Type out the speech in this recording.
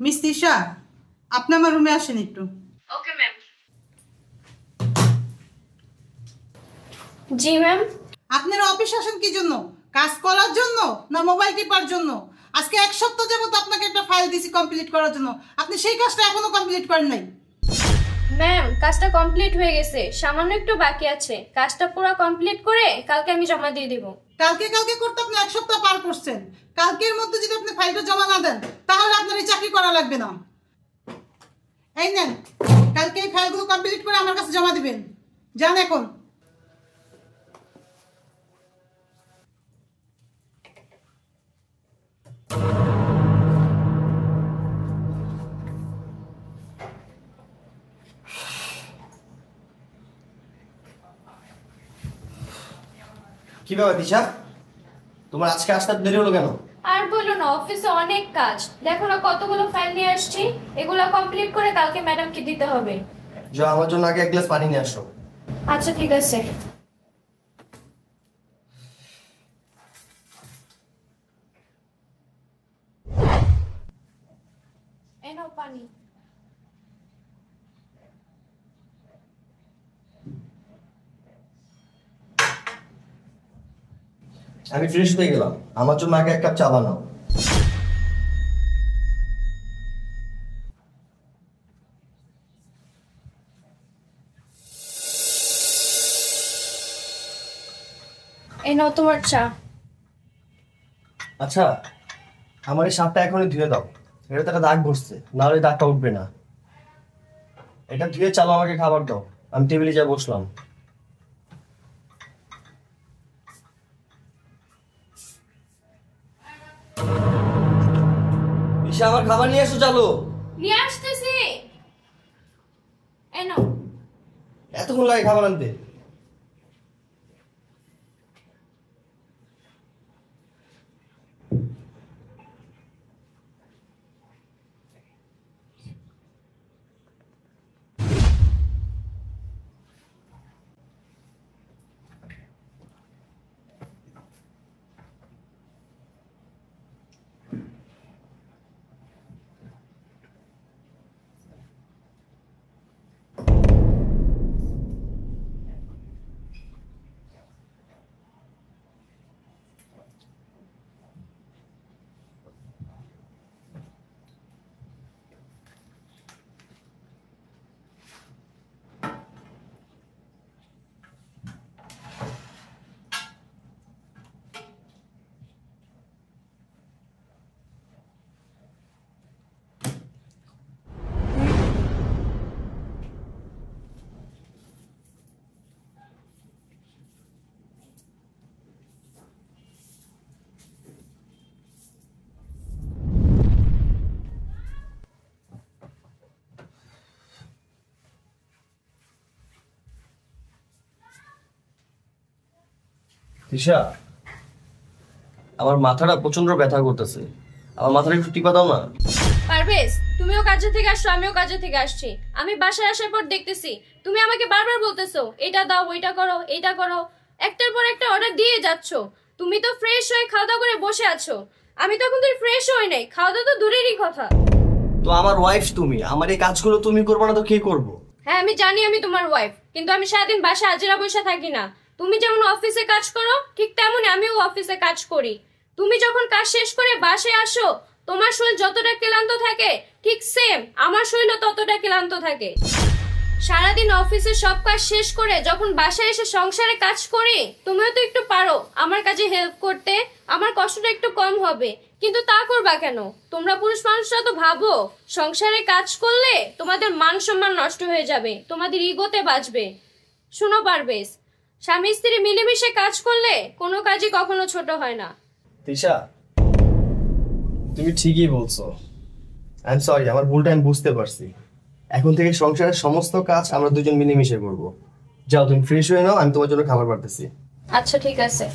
Miss Tisha, আপনি আমার রুমে আসেন একটু। Okay ma'am. জি ম্যাম। আপনারা অফিস আসেন কি জন্য? কাজ করার জন্য না মোবাইল টিপার জন্য? আজকে 1 সপ্তাহ যাবত আপনাকে একটা ফাইল দিছি কমপ্লিট করার জন্য, আপনি সেই কাজটা এখনো কমপ্লিট করেন নাই। ম্যাম, কাজটা কমপ্লিট হয়ে গেছে, সামান্য একটু বাকি আছে। কাজটা পুরো কমপ্লিট করে কালকে আমি জমা দিয়ে দিব। কালকে করতে আপনি 1 সপ্তাহ পার করছেন। কালকের মধ্যে যদি আপনি ফাইলটা জমা না দেন তাহলে আপনার এই চাকরি করা লাগবে না। এই নেন, কালকে এই ফাইলগুলো কমপ্লিট করে আমার কাছে জমা দিবেন। যান এখন। কি ব্যাপার দিশা, তোমার আজকে আসতে দেরি হলো কেন? আর বলো না, অফিসে অনেক কাজ। দেখো না কতগুলো ফাইল নিয়ে আসছি, এগুলো কমপ্লিট করে কালকে ম্যাডামকে দিতে হবে। যাও, আমার জন্য আগে 1 গ্লাস পানি নিয়ে আসো। আচ্ছা ঠিক আছে। এই নাও পানি। আমি ফ্রেশ হয়ে গেলাম, আমার জন্য আগে 1 কাপ চা বানাও। এই নাও তোমার চা। আচ্ছা, আমার এই শার্টটা এখনই ধুয়ে দাও, এটা তো একটা দাগ বসছে, না হলে দাগটা উঠবে না। এটা ধুয়ে চালো, আমাকে খাবার দাও, আমি টেবিলে যা বসলাম। ঈশা, আমার খাবার নিয়ে এসো, চালো। নিয়ে আসতেছি। এই নাও। এতক্ষণ লাগে খাবার আনতে? ঈশা, আমার মাথাটা প্রচন্ড ব্যথা করতেছে, আমার মাথাটা একটু টিপা দাও না। পারভেজ, তুমিও কাজে থেকে আসছো, আমিও কাজে থেকে আসছি। আমি বাসায় আসার পর দেখতেছি তুমি আমাকে বারবার বলতেছো এটা দাও, ওইটা করো, এইটা করো, একটার পর একটা অর্ডার দিয়ে যাচ্ছ। তুমি তো ফ্রেশ হয়ে খাওয়া দাওয়া করে বসে আছো, আমি তো এখন তুই ফ্রেশ হই নাই, খাওয়া দাওয়া তো দূরেরই কথা। তো আমার ওয়াইফ তুমি, আমার এই কাজগুলো তুমি করবে না তো কে করবো? হ্যাঁ আমি জানি আমি তোমার ওয়াইফ, কিন্তু আমি সারাদিন বাসায় হাজিরা বসে থাকি না। তুমি যেমন অফিসে কাজ করো ঠিক তেমনই আমিও অফিসে কাজ করি। তুমি যখন কাজ শেষ করে বাসায় আসো, তোমার শরীর যতটা ক্লান্ত থাকে ঠিক সেম আমার শরীরও ততটা ক্লান্ত থাকে। সারাদিন অফিসে সব কাজ শেষ করে যখন বাসায় এসে সংসারে কাজ করি, তুমিও তো একটু পারো আমার কাজে হেল্প করতে, আমার কষ্টটা একটু কম হবে। কিন্তু তা করবা কেন? তোমরা পুরুষ মানুষরা তো ভাবো সংসারে কাজ করলে তোমাদের মান সম্মান নষ্ট হয়ে যাবে, তোমাদের ইগোতে বাঁচবে। শুনো পারভেজ, স্বামী স্ত্রী মিলেমিশে কাজ করলে কোনো কাজই কখনো ছোট হয় না। তিশা, তুমি ঠিকই বলছো। আই এম সরি, আমার ভুলটা আমি বুঝতে পারছি। এখন থেকে সংসারের সমস্ত কাজ আমরা দুজন মিলেমিশে করবো। যাও, তুমি ফ্রেশ হয়ে নাও, আমি তোমার জন্য খাবার পাঠাতেছি। আচ্ছা ঠিক আছে।